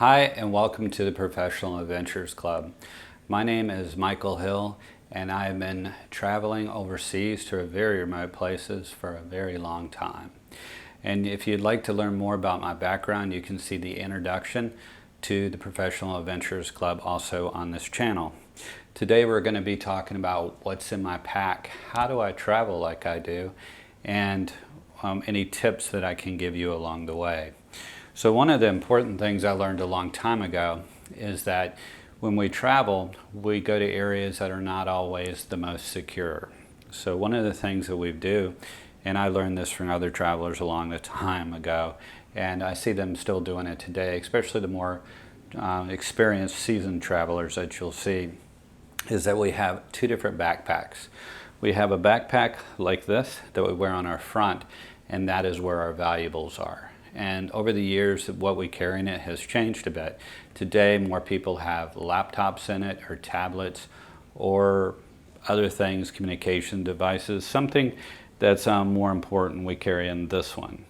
Hi, and welcome to the Professional Adventures Club. My name is Michael Hill, and I have been traveling overseas to very remote places for a very long time. And if you'd like to learn more about my background, you can see the introduction to the Professional Adventures Club also on this channel. Today we're going to be talking about what's in my pack, how do I travel like I do, and any tips that I can give you along the way. So one of the important things I learned a long time ago is that when we travel, we go to areas that are not always the most secure. So one of the things that we do, and I learned this from other travelers a long time ago, and I see them still doing it today, especially the more experienced, seasoned travelers that you'll see, is that we have two different backpacks. We have a backpack like this that we wear on our front, and that is where our valuables are. And over the years, what we carry in it has changed a bit. Today, more people have laptops in it, or tablets, or other things, communication devices. Something that's more important we carry in this one.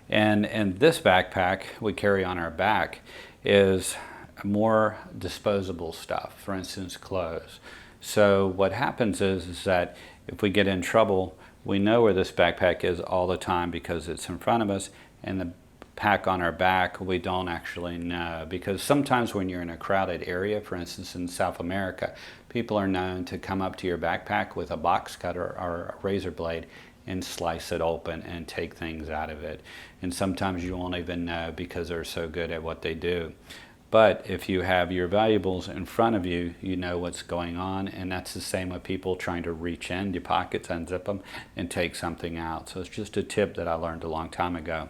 And this backpack we carry on our back is more disposable stuff, for instance, clothes. So what happens is that if we get in trouble, we know where this backpack is all the time because it's in front of us, and the pack on our back we don't actually know, because sometimes when you're in a crowded area, for instance in South America, people are known to come up to your backpack with a box cutter or a razor blade and slice it open and take things out of it. And sometimes you won't even know because they're so good at what they do. But if you have your valuables in front of you, you know what's going on, and that's the same with people trying to reach in your pockets, unzip them, and take something out. So it's just a tip that I learned a long time ago.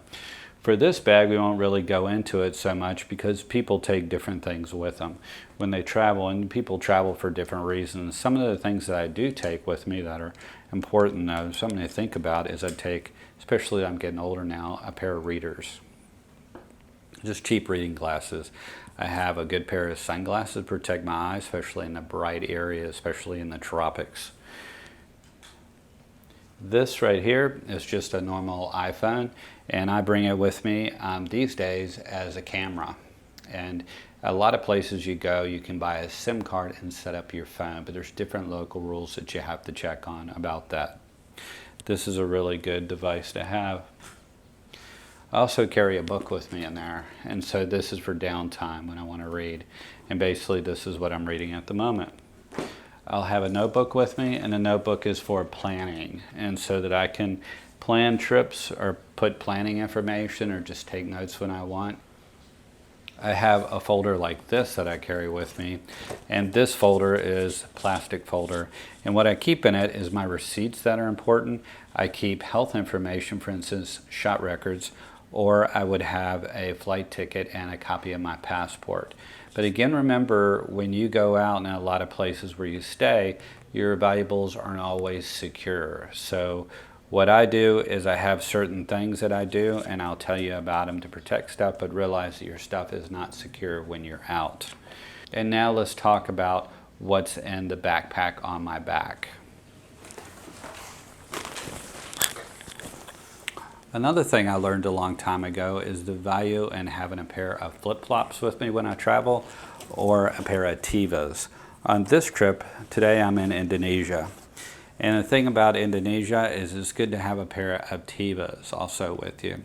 For this bag, we won't really go into it so much because people take different things with them when they travel, and people travel for different reasons. Some of the things that I do take with me that are important, though, something to think about, is I take, especially I'm getting older now, a pair of readers. Just cheap reading glasses. I have a good pair of sunglasses to protect my eyes, especially in the bright areas, especially in the tropics. This right here is just a normal iPhone, and I bring it with me these days as a camera. And a lot of places you go, you can buy a SIM card and set up your phone, but there's different local rules that you have to check on about that. This is a really good device to have. I also carry a book with me in there, and so this is for downtime when I want to read. And basically this is what I'm reading at the moment. I'll have a notebook with me, and the notebook is for planning, and so that I can plan trips or put planning information or just take notes when I want. I have a folder like this that I carry with me, and this folder is a plastic folder, and what I keep in it is my receipts that are important. I keep health information, for instance, shot records, or I would have a flight ticket and a copy of my passport. But again, remember, when you go out in a lot of places where you stay, your valuables aren't always secure. So what I do is I have certain things that I do, and I'll tell you about them to protect stuff, but realize that your stuff is not secure when you're out. And now let's talk about what's in the backpack on my back. Another thing I learned a long time ago is the value in having a pair of flip-flops with me when I travel, or a pair of Tevas. On this trip, today I'm in Indonesia. And the thing about Indonesia is it's good to have a pair of Tevas also with you.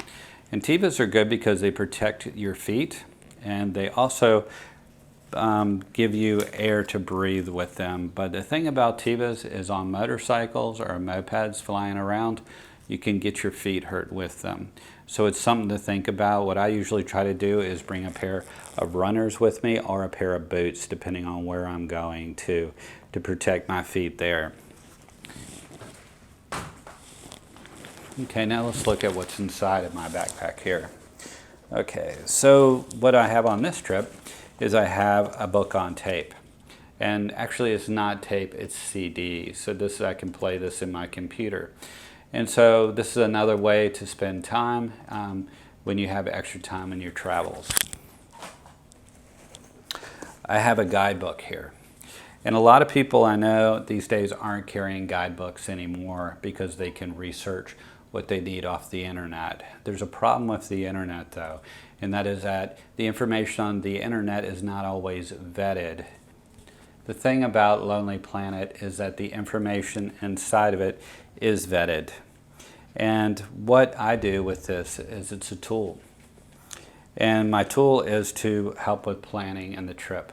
And Tevas are good because they protect your feet, and they also give you air to breathe with them. But the thing about Tevas is on motorcycles or mopeds flying around, you can get your feet hurt with them. So it's something to think about. What I usually try to do is bring a pair of runners with me, or a pair of boots, depending on where I'm going to protect my feet there. Okay, now let's look at what's inside of my backpack here. Okay, so what I have on this trip is I have a book on tape. And actually it's not tape, it's CD. So this, I can play this in my computer. And so this is another way to spend time when you have extra time in your travels. I have a guidebook here. And a lot of people I know these days aren't carrying guidebooks anymore because they can research what they need off the internet. There's a problem with the internet though, and that is that the information on the internet is not always vetted. The thing about Lonely Planet is that the information inside of it is vetted. And what I do with this is it's a tool. And my tool is to help with planning and the trip.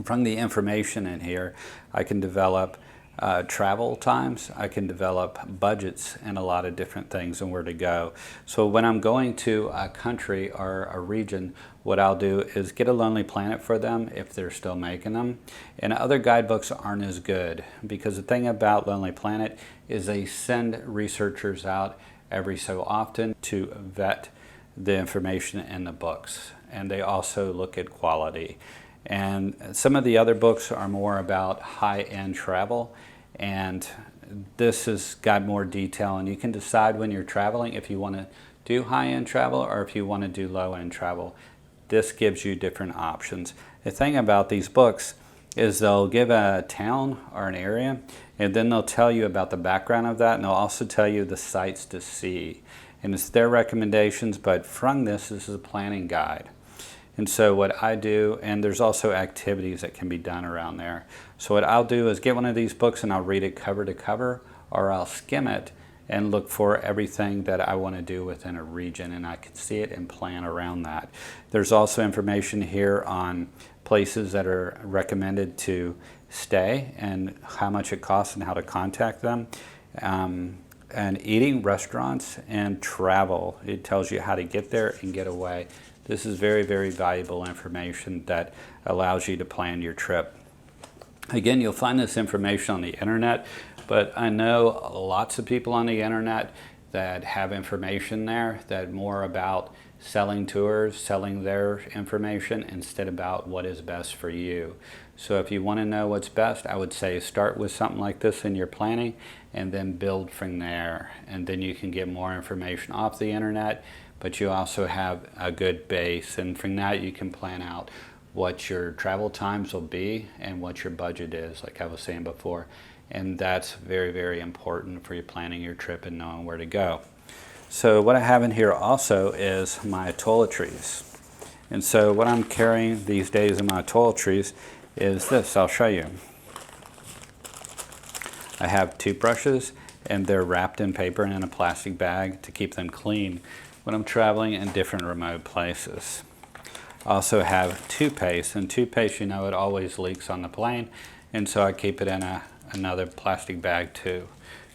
From the information in here, I can develop travel times, I can develop budgets and a lot of different things and where to go. So when I'm going to a country or a region, what I'll do is get a Lonely Planet for them if they're still making them. And other guidebooks aren't as good because the thing about Lonely Planet is they send researchers out every so often to vet the information in the books. And they also look at quality. And some of the other books are more about high-end travel, and this has got more detail, and you can decide when you're traveling if you want to do high-end travel or if you want to do low-end travel. This gives you different options. The thing about these books is they'll give a town or an area, and then they'll tell you about the background of that, and they'll also tell you the sights to see. And it's their recommendations, but from this is a planning guide. And so what I do, and there's also activities that can be done around there. So what I'll do is get one of these books and I'll read it cover to cover, or I'll skim it and look for everything that I want to do within a region, and I can see it and plan around that. There's also information here on places that are recommended to stay and how much it costs and how to contact them. And eating, restaurants, and travel. It tells you how to get there and get away. This is very, very valuable information that allows you to plan your trip. Again, you'll find this information on the internet, but I know lots of people on the internet that have information there that more about selling tours, selling their information instead about what is best for you. So if you want to know what's best, I would say start with something like this in your planning and then build from there. And then you can get more information off the internet, but you also have a good base. And from that you can plan out what your travel times will be and what your budget is, like I was saying before. And that's very, very important for you planning your trip and knowing where to go. So what I have in here also is my toiletries. And so what I'm carrying these days in my toiletries is this. I'll show you. I have toothbrushes, and they're wrapped in paper and in a plastic bag to keep them clean when I'm traveling in different remote places. I also have toothpaste, and toothpaste, you know, it always leaks on the plane, and so I keep it in another plastic bag too,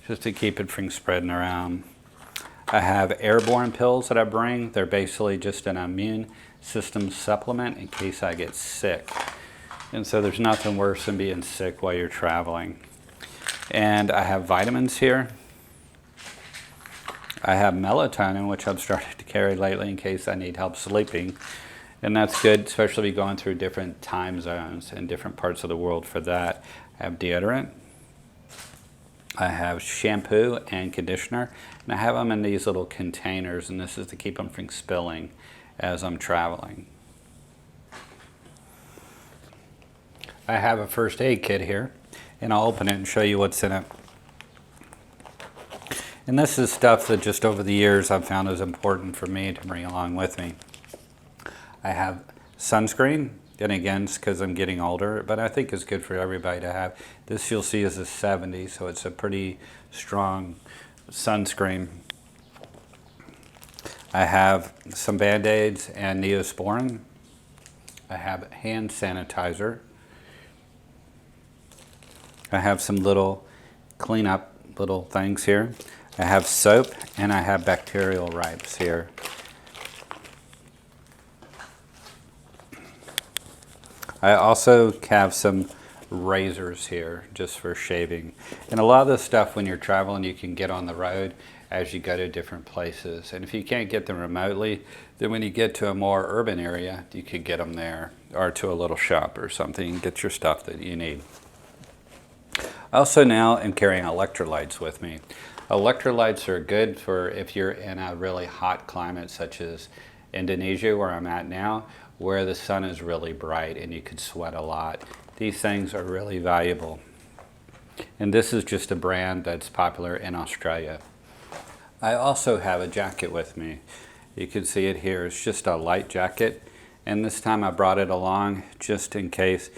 just to keep it from spreading around. I have airborne pills that I bring. They're basically just an immune system supplement in case I get sick. And so there's nothing worse than being sick while you're traveling. And I have vitamins here. I have melatonin, which I've started to carry lately in case I need help sleeping. And that's good, especially if you're going through different time zones in different parts of the world for that. I have deodorant. I have shampoo and conditioner, and I have them in these little containers, and this is to keep them from spilling as I'm traveling. I have a first aid kit here, and I'll open it and show you what's in it. And this is stuff that just over the years I've found is important for me to bring along with me. I have sunscreen, and again, it's because I'm getting older, but I think it's good for everybody to have. This you'll see is a 70, so it's a pretty strong sunscreen. I have some Band-Aids and Neosporin. I have hand sanitizer. I have some little cleanup little things here. I have soap, and I have bacterial wipes here. I also have some razors here just for shaving. And a lot of this stuff when you're traveling you can get on the road as you go to different places. And if you can't get them remotely, then when you get to a more urban area, you could get them there, or to a little shop or something and get your stuff that you need. I also now am carrying electrolytes with me. Electrolytes are good for if you're in a really hot climate such as Indonesia, where I'm at now, where the sun is really bright and you could sweat a lot. These things are really valuable. And this is just a brand that's popular in Australia. I also have a jacket with me. You can see it here. It's just a light jacket, and this time I brought it along just in case,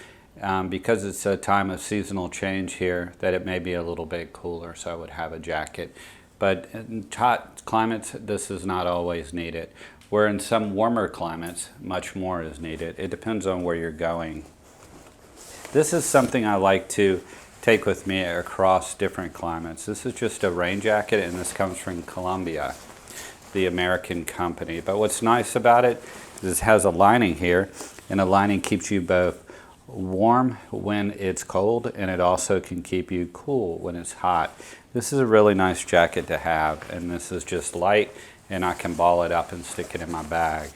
because it's a time of seasonal change here, that it may be a little bit cooler, so I would have a jacket. But in hot climates, this is not always needed. Where in some warmer climates, much more is needed. It depends on where you're going. This is something I like to take with me across different climates. This is just a rain jacket, and this comes from Columbia, the American company. But what's nice about it is it has a lining here, and the lining keeps you both warm when it's cold, and it also can keep you cool when it's hot. This is a really nice jacket to have, and this is just light, and I can ball it up and stick it in my bag.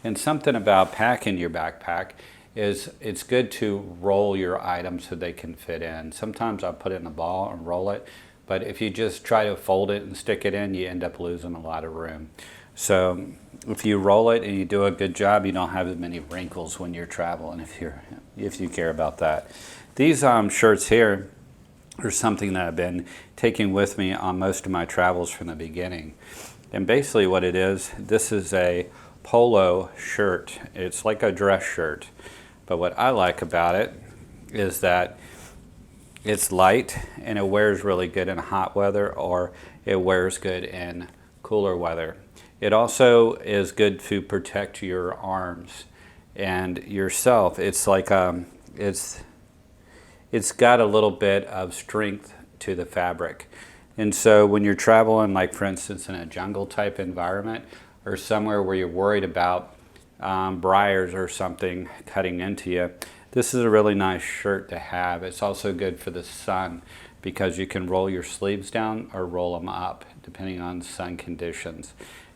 And something about packing your backpack is it's good to roll your items so they can fit in. Sometimes I put it in a ball and roll it, but if you just try to fold it and stick it in, you end up losing a lot of room. So if you roll it and you do a good job, you don't have as many wrinkles when you're traveling, if you care about that. These shirts here are something that I've been taking with me on most of my travels from the beginning. And basically what it is, this is a polo shirt. It's like a dress shirt. But what I like about it is that it's light and it wears really good in hot weather, or it wears good in cooler weather. It also is good to protect your arms and yourself. It's like it's got a little bit of strength to the fabric. And so when you're traveling, like for instance in a jungle type environment, or somewhere where you're worried about briars or something cutting into you, this is a really nice shirt to have. It's also good for the sun because you can roll your sleeves down or roll them up depending on sun conditions.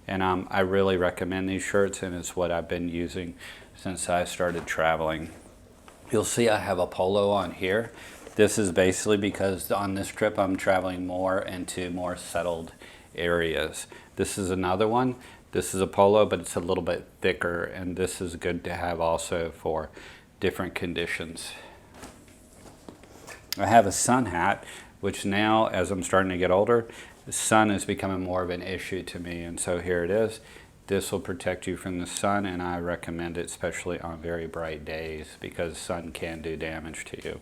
And I really recommend these shirts, and it's what I've been using since I started traveling. You'll see I have a polo on here. This is basically because on this trip I'm traveling more into more settled areas. This is another one. This is a polo, but it's a little bit thicker, and this is good to have also for different conditions. I have a sun hat, which now as I'm starting to get older, the sun is becoming more of an issue to me, and so here it is. This will protect you from the sun, and I recommend it especially on very bright days because sun can do damage to you.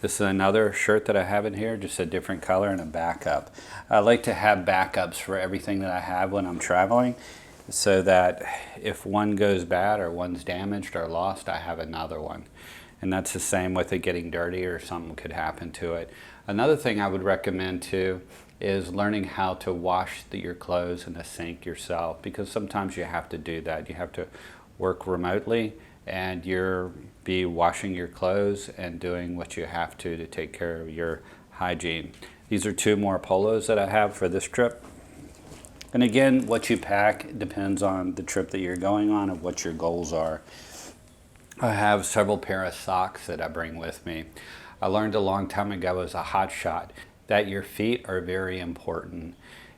This is another shirt that I have in here, just a different color and a backup. I like to have backups for everything that I have when I'm traveling, so that if one goes bad or one's damaged or lost, I have another one. And that's the same with it getting dirty or something could happen to it. Another thing I would recommend too is learning how to wash your clothes in the sink yourself, because sometimes you have to do that. You have to work remotely and you'll be washing your clothes and doing what you have to take care of your hygiene. These are two more polos that I have for this trip. And again, what you pack depends on the trip that you're going on and what your goals are. I have several pair of socks that I bring with me. I learned a long time ago as a hot shot that your feet are very important.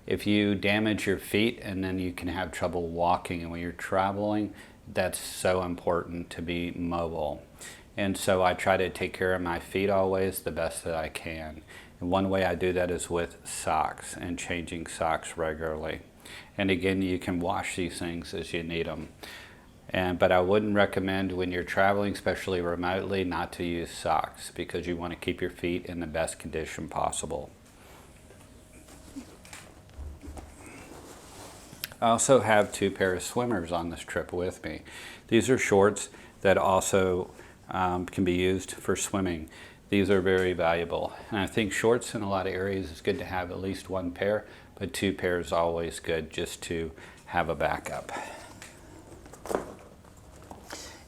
If you damage your feet, and then you can have trouble walking, and when you're traveling, that's so important to be mobile. And so I try to take care of my feet always the best that I can. And one way I do that is with socks and changing socks regularly. And again, you can wash these things as you need them. But I wouldn't recommend when you're traveling, especially remotely, not to use socks because you want to keep your feet in the best condition possible. I also have two pair of swimmers on this trip with me. These are shorts that also can be used for swimming. These are very valuable. And I think shorts in a lot of areas is good to have at least one pair, but two pairs is always good just to have a backup.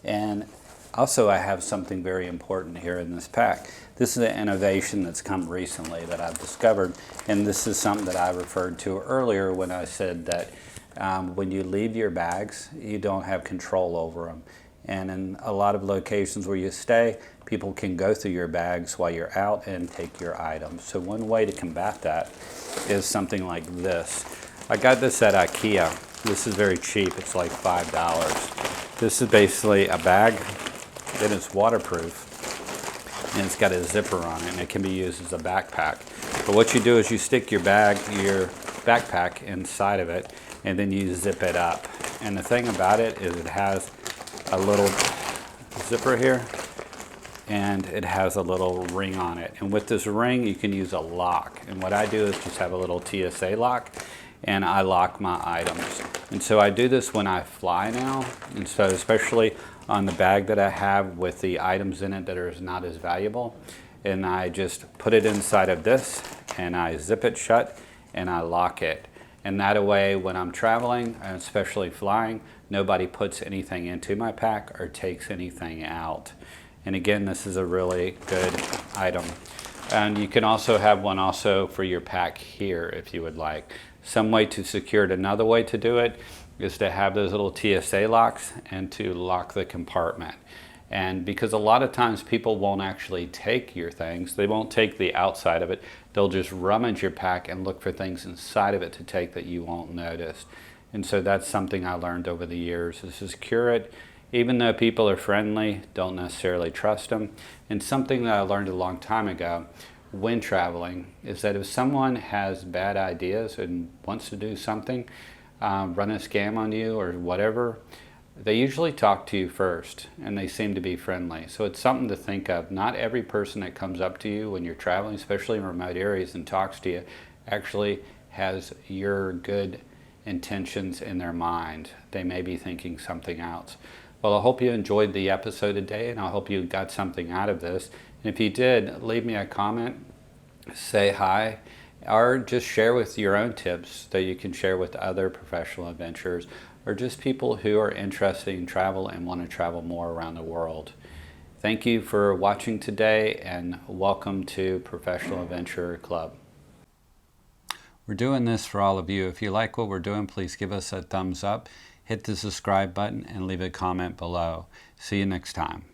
And also I have something very important here in this pack. This is an innovation that's come recently that I've discovered, and this is something that I referred to earlier when I said that when you leave your bags, you don't have control over them. And in a lot of locations where you stay, people can go through your bags while you're out and take your items. So one way to combat that is something like this. I got this at IKEA. This is very cheap. It's like $5. This is basically a bag that is waterproof, and it's got a zipper on it, and it can be used as a backpack. But what you do is you stick your backpack inside of it, and then you zip it up. And the thing about it is it has a little zipper here, and it has a little ring on it. And with this ring, you can use a lock. And what I do is just have a little TSA lock, and I lock my items. And so I do this when I fly now. And so especially on the bag that I have with the items in it that are not as valuable. And I just put it inside of this, and I zip it shut, and I lock it. And that way, when I'm traveling, and especially flying, nobody puts anything into my pack or takes anything out. And again, this is a really good item. And you can also have one also for your pack here if you would like. Some way to secure it, another way to do it is to have those little TSA locks and to lock the compartment. And because a lot of times people won't actually take your things, they won't take the outside of it, they'll just rummage your pack and look for things inside of it to take that you won't notice. And so that's something I learned over the years, is to secure it. Even though people are friendly, don't necessarily trust them. And something that I learned a long time ago when traveling is that if someone has bad ideas and wants to do something, run a scam on you or whatever, they usually talk to you first, and they seem to be friendly. So it's something to think of. Not every person that comes up to you when you're traveling, especially in remote areas, and talks to you, actually has your good intentions in their mind. They may be thinking something else. Well, I hope you enjoyed the episode today, and I hope you got something out of this. And if you did, leave me a comment, say hi, or just share with your own tips that you can share with other professional adventurers, or just people who are interested in travel and want to travel more around the world. Thank you for watching today, and welcome to Professional Adventurer Club. We're doing this for all of you. If you like what we're doing, please give us a thumbs up, hit the subscribe button, and leave a comment below. See you next time.